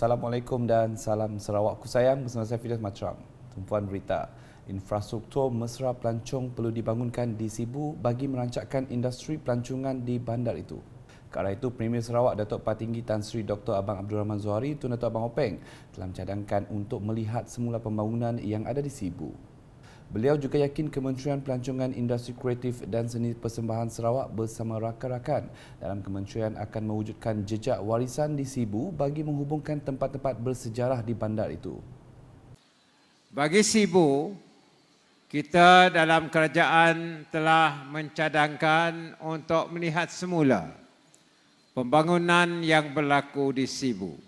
Assalamualaikum dan salam Sarawakku sayang, bersama saya Fidas Matram. Tumpuan berita, infrastruktur mesra pelancong perlu dibangunkan di Sibu bagi merancangkan industri pelancongan di bandar itu. Ke arah itu, Premier Sarawak Datuk Patinggi Tan Sri Dr. Abang Abdul Rahman Zuhari Tun Datuk Abang Openg telah mencadangkan untuk melihat semula pembangunan yang ada di Sibu. Beliau juga yakin Kementerian Pelancongan Industri Kreatif dan Seni Persembahan Sarawak bersama rakan-rakan dalam kementerian akan mewujudkan jejak warisan di Sibu bagi menghubungkan tempat-tempat bersejarah di bandar itu. Bagi Sibu, kita dalam kerajaan telah mencadangkan untuk melihat semula pembangunan yang berlaku di Sibu.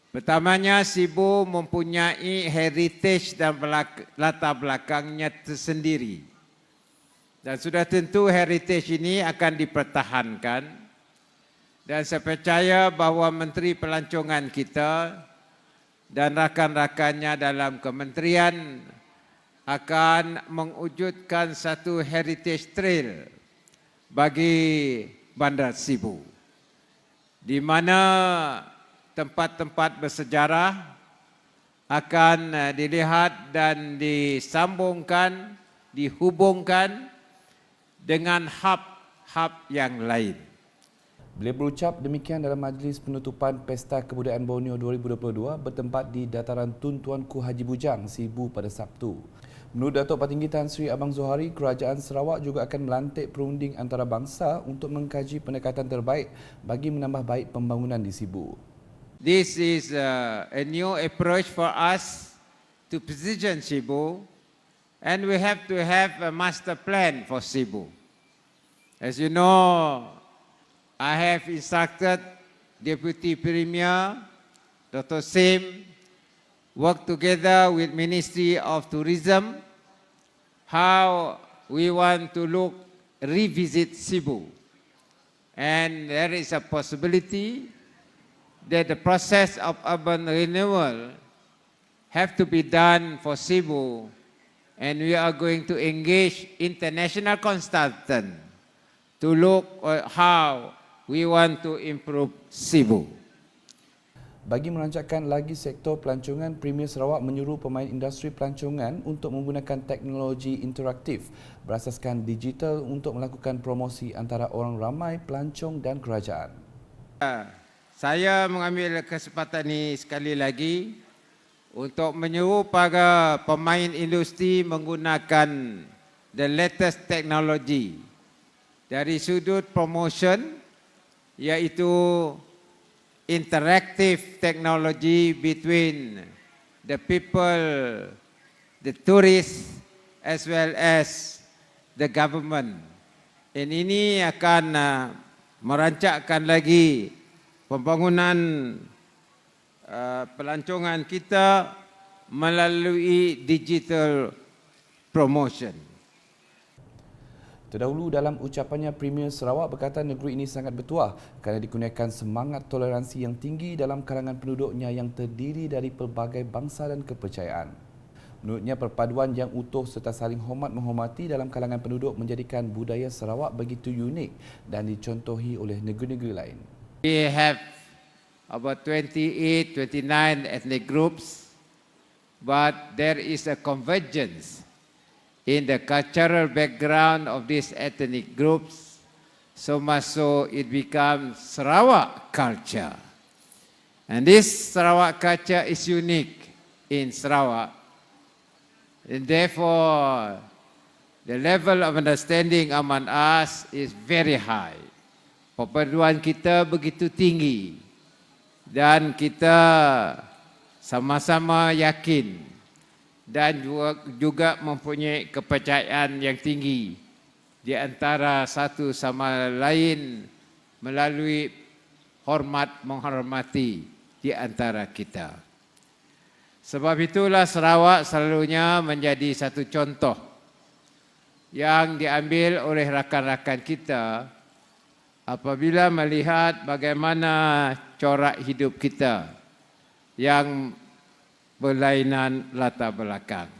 Pertamanya, Sibu mempunyai heritage dan latar belakangnya tersendiri. Dan sudah tentu heritage ini akan dipertahankan. Dan saya percaya bahawa Menteri Pelancongan kita dan rakan-rakannya dalam kementerian akan mewujudkan satu heritage trail bagi Bandar Sibu, di mana tempat-tempat bersejarah akan dilihat dan disambungkan, dihubungkan dengan hub-hub yang lain. Beliau berucap demikian dalam majlis penutupan Pesta Kebudayaan Borneo 2022 bertempat di Dataran Tun Tuanku Haji Bujang, Sibu pada Sabtu. Menurut Datuk Patinggi Tan Sri Abang Zuhari, Kerajaan Sarawak juga akan melantik perunding antarabangsa untuk mengkaji pendekatan terbaik bagi menambah baik pembangunan di Sibu. This is a new approach for us to position Sibu, and we have to have a master plan for Sibu. As you know, I have instructed Deputy Premier Dr. Sim work together with Ministry of Tourism how we want to revisit Sibu, and there is a possibility that the process of urban renewal have to be done for Sibu, and we are going to engage international consultant to look at how we want to improve Sibu. Bagi merancangkan lagi sektor pelancongan, Premier Sarawak menyuruh pemain industri pelancongan untuk menggunakan teknologi interaktif berasaskan digital untuk melakukan promosi antara orang ramai, pelancong dan kerajaan. Saya mengambil kesempatan ini sekali lagi untuk menyuruh para pemain industri menggunakan the latest technology dari sudut promotion, iaitu interactive technology between the people, the tourists as well as the government. Dan ini akan merancangkan lagi pembangunan pelancongan kita melalui digital promotion. Terdahulu dalam ucapannya, Premier Sarawak berkata negeri ini sangat bertuah kerana dikurniakan semangat toleransi yang tinggi dalam kalangan penduduknya yang terdiri dari pelbagai bangsa dan kepercayaan. Menurutnya, perpaduan yang utuh serta saling hormat-menghormati dalam kalangan penduduk menjadikan budaya Sarawak begitu unik dan dicontohi oleh negeri-negeri lain. We have about 28, 29 ethnic groups, but there is a convergence in the cultural background of these ethnic groups, so much so it becomes Sarawak culture. And this Sarawak culture is unique in Sarawak, and therefore the level of understanding among us is very high. Perpaduan kita begitu tinggi dan kita sama-sama yakin dan juga mempunyai kepercayaan yang tinggi di antara satu sama lain melalui hormat menghormati di antara kita. Sebab itulah Sarawak selalunya menjadi satu contoh yang diambil oleh rakan-rakan kita apabila melihat bagaimana corak hidup kita yang berlainan latar belakang.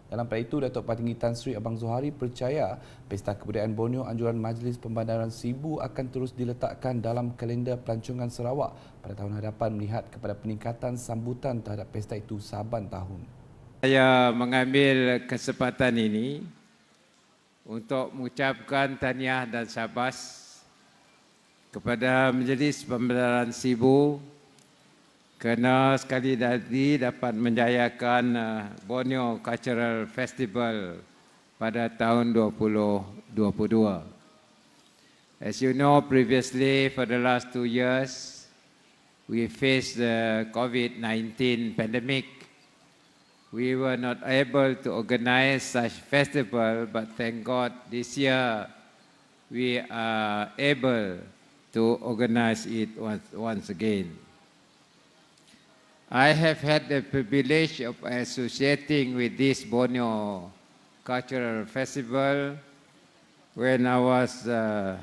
Dalam pada itu, Datuk Patinggi Tan Sri Abang Zohari percaya Pesta Kebudayaan Borneo anjuran Majlis Pembandaran Sibu akan terus diletakkan dalam kalender pelancongan Sarawak pada tahun hadapan melihat kepada peningkatan sambutan terhadap pesta itu saban tahun. Saya mengambil kesempatan ini untuk mengucapkan tahniah dan syabas kepada Majlis Pembandaran Sibu kerana sekali lagi dapat menjayakan Borneo Cultural Festival pada tahun 2022. As you know, previously for the last 2 years, we faced the COVID-19 pandemic. We were not able to organize such festival, but thank God this year we are able to organize it once again. I have had the privilege of associating with this Borneo Cultural Festival when I was the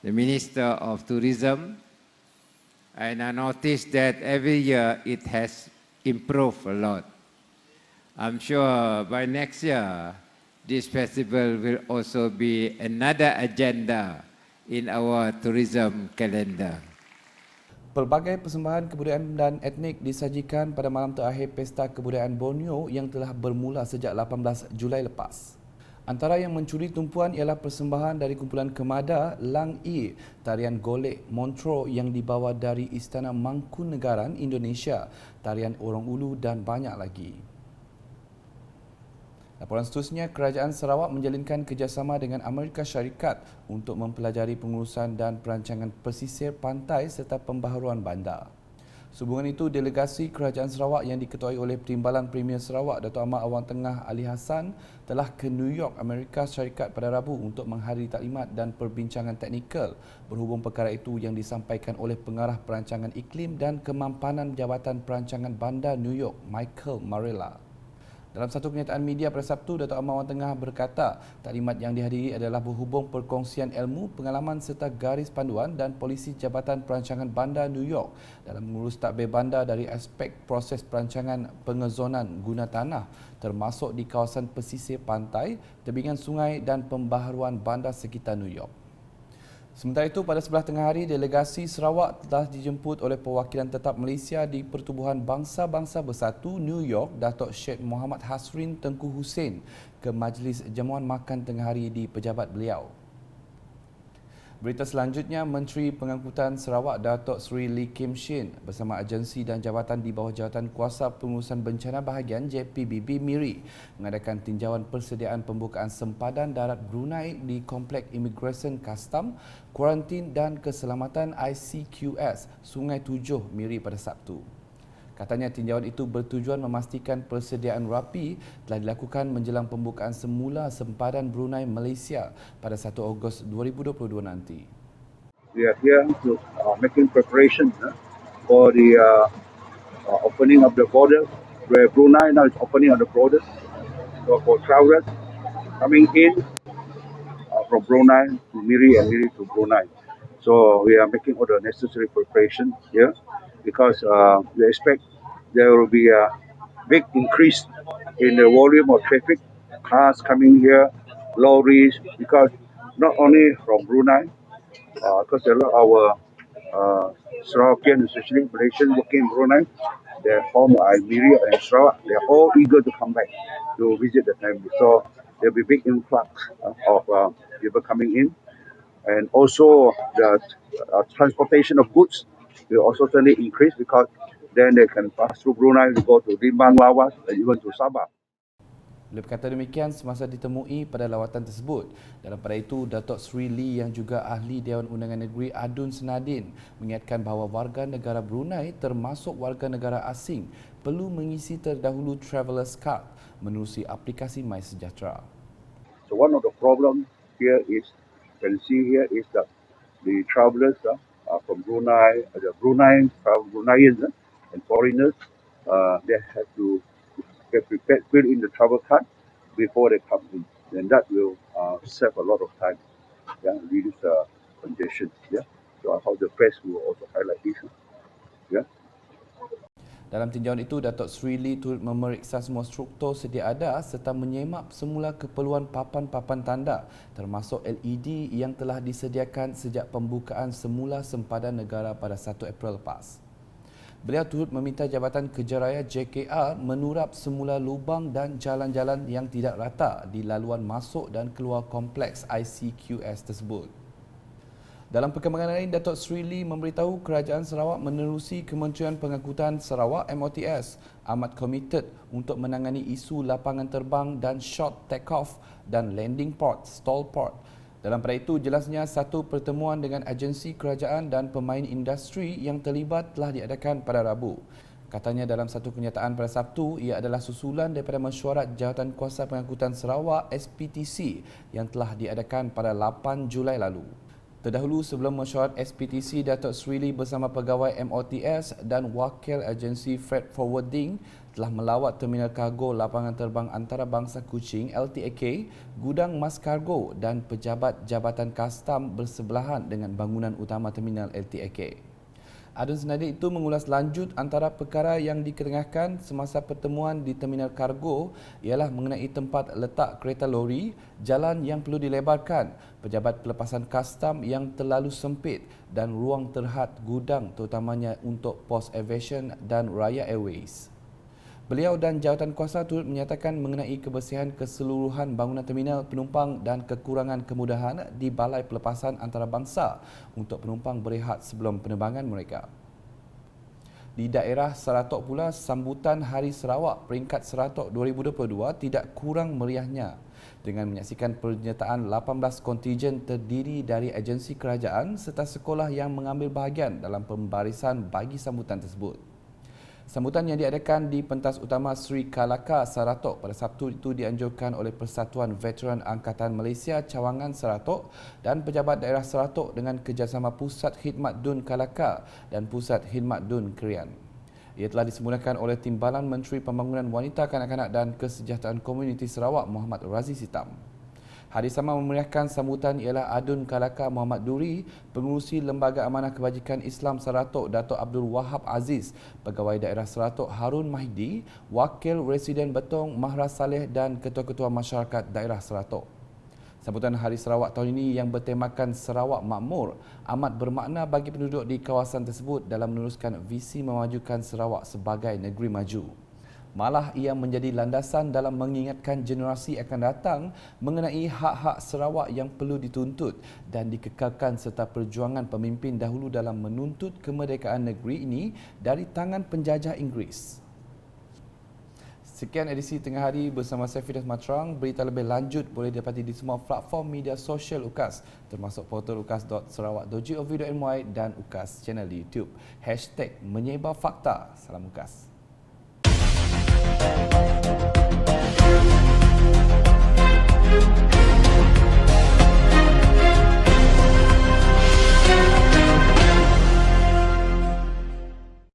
Minister of Tourism, and I noticed that every year it has improved a lot. I'm sure by next year, this festival will also be another agenda in our tourism calendar. Pelbagai persembahan kebudayaan dan etnik disajikan pada malam terakhir Pesta Kebudayaan Borneo yang telah bermula sejak 18 Julai lepas. Antara yang mencuri tumpuan ialah persembahan dari kumpulan Kemada, Lang I, tarian golek Montro yang dibawa dari Istana Mangkunegaran Indonesia, tarian Orang Ulu dan banyak lagi. Laporan seterusnya, Kerajaan Sarawak menjalinkan kerjasama dengan Amerika Syarikat untuk mempelajari pengurusan dan perancangan pesisir pantai serta pembaharuan bandar. Sehubungan itu, delegasi Kerajaan Sarawak yang diketuai oleh Timbalan Premier Sarawak, Datuk Ahmad Awang Tengah Ali Hassan telah ke New York, Amerika Syarikat pada Rabu untuk menghadiri taklimat dan perbincangan teknikal berhubung perkara itu yang disampaikan oleh Pengarah Perancangan Iklim dan Kemampanan Jabatan Perancangan Bandar New York, Michael Marella. Dalam satu kenyataan media pada Sabtu, Datuk Ahmad Awang Tengah berkata, taklimat yang dihadiri adalah berhubung perkongsian ilmu, pengalaman serta garis panduan dan polisi Jabatan Perancangan Bandar New York dalam mengurus tadbir bandar dari aspek proses perancangan pengezonan guna tanah termasuk di kawasan pesisir pantai, tebingan sungai dan pembaharuan bandar sekitar New York. Sementara itu, pada sebelah tengah hari, delegasi Sarawak telah dijemput oleh perwakilan tetap Malaysia di Pertubuhan Bangsa-Bangsa Bersatu New York, Datuk Syed Muhammad Hasrin Tengku Hussein ke majlis jamuan makan tengah hari di pejabat beliau. Berita selanjutnya, Menteri Pengangkutan Sarawak Datuk Seri Lee Kim Shin bersama agensi dan jabatan di bawah Jawatan Kuasa Pengurusan Bencana Bahagian JPBB MIRI mengadakan tinjauan persediaan pembukaan sempadan darat Brunei di Kompleks Imigresen Kastam, Kuarantin dan Keselamatan ICQS Sungai Tujuh MIRI pada Sabtu. Katanya tinjauan itu bertujuan memastikan persediaan rapi telah dilakukan menjelang pembukaan semula sempadan Brunei Malaysia pada 1 Ogos 2022 nanti. We are here to making preparation for the opening of the border, where Brunei now is opening of the border for travelers coming in from Brunei to Miri and Miri to Brunei. So we are making all the necessary preparation here because we expect there will be a big increase in the volume of traffic, cars coming here, lorries, because not only from Brunei, because a lot of our Sarawakian, especially Malaysian working in Brunei, their home are Miri and Sarawak, they are all eager to come back to visit the family. So there will be big influx of people coming in. And also the transportation of goods will also certainly increase because then they can pass through Brunei to go to Limbang, Lawas, and even to Sabah. Beliau berkata demikian semasa ditemui pada lawatan tersebut. Dalam pada itu, Datuk Seri Lee yang juga Ahli Dewan Undangan Negeri Adun Senadin mengingatkan bahawa warga negara Brunei termasuk warga negara asing perlu mengisi terdahulu Travelers Card menerusi aplikasi MySejahtera. So one of the problems here is, you can see here is that the travelers from Brunei, the Bruneians and foreigners, they have to get prepared, fill in the travel card before they come in. And that will save a lot of time, reduce the congestion. So I hope the press will also highlight this. Dalam tinjauan itu, Datuk Sri Lee turut memeriksa semua struktur sedia ada serta menyemak semula keperluan papan-papan tanda termasuk LED yang telah disediakan sejak pembukaan semula sempadan negara pada 1 April lepas. Beliau turut meminta Jabatan Kejaraya JKR menurap semula lubang dan jalan-jalan yang tidak rata di laluan masuk dan keluar kompleks ICQS tersebut. Dalam perkembangan lain, Datuk Sri Lee memberitahu Kerajaan Sarawak menerusi Kementerian Pengangkutan Sarawak MOTS amat komited untuk menangani isu lapangan terbang dan short take-off dan landing port, stall port. Dalam pada itu, jelasnya satu pertemuan dengan agensi kerajaan dan pemain industri yang terlibat telah diadakan pada Rabu. Katanya dalam satu kenyataan pada Sabtu, ia adalah susulan daripada mesyuarat Jawatankuasa Pengangkutan Sarawak SPTC yang telah diadakan pada 8 Julai lalu. Terdahulu sebelum mesyuarat SPTC, Datuk Sri Lee bersama pegawai MOTS dan wakil agensi Freight Forwarding telah melawat terminal kargo lapangan terbang antarabangsa Kuching LTAK, gudang mas kargo dan pejabat Jabatan Kastam bersebelahan dengan bangunan utama terminal LTAK. Adun senada itu mengulas lanjut antara perkara yang diketengahkan semasa pertemuan di terminal kargo ialah mengenai tempat letak kereta lori, jalan yang perlu dilebarkan, pejabat pelepasan kastam yang terlalu sempit dan ruang terhad gudang terutamanya untuk Pos Aviation dan Raya Airways. Beliau dan jawatankuasa turut menyatakan mengenai kebersihan keseluruhan bangunan terminal penumpang dan kekurangan kemudahan di Balai Pelepasan Antarabangsa untuk penumpang berehat sebelum penerbangan mereka. Di daerah Saratok pula, sambutan Hari Sarawak peringkat Saratok 2022 tidak kurang meriahnya dengan menyaksikan penyertaan 18 kontijen terdiri dari agensi kerajaan serta sekolah yang mengambil bahagian dalam pembarisan bagi sambutan tersebut. Sambutan yang diadakan di pentas utama Sri Kalaka Saratok pada Sabtu itu dianjurkan oleh Persatuan Veteran Angkatan Malaysia Cawangan Saratok dan pejabat daerah Saratok dengan kerjasama Pusat Khidmat Dun Kalaka dan Pusat Khidmat Dun Krian. Ia telah disemulakan oleh Timbalan Menteri Pembangunan Wanita, Kanak-kanak dan Kesejahteraan Komuniti Sarawak Muhammad Razif Hitam. Hari sama memeriahkan sambutan ialah Adun Kalaka Muhammad Duri, Pengurusi Lembaga Amanah Kebajikan Islam Saratok Dato' Abdul Wahab Aziz, Pegawai Daerah Saratok Harun Mahdi, Wakil Residen Betong Mahra Saleh dan Ketua-Ketua Masyarakat Daerah Saratok. Sambutan Hari Sarawak tahun ini yang bertemakan Sarawak Makmur amat bermakna bagi penduduk di kawasan tersebut dalam meneruskan visi memajukan Sarawak sebagai negeri maju. Malah ia menjadi landasan dalam mengingatkan generasi akan datang mengenai hak-hak Sarawak yang perlu dituntut dan dikekalkan serta perjuangan pemimpin dahulu dalam menuntut kemerdekaan negeri ini dari tangan penjajah Inggeris. Sekian edisi Tengah Hari bersama saya Fidas Matrang. Berita lebih lanjut boleh didapati di semua platform media sosial UKAS termasuk portal ukas.sarawak.gov.my dan UKAS channel di YouTube. #menyebarfakta. Salam UKAS. Thank you.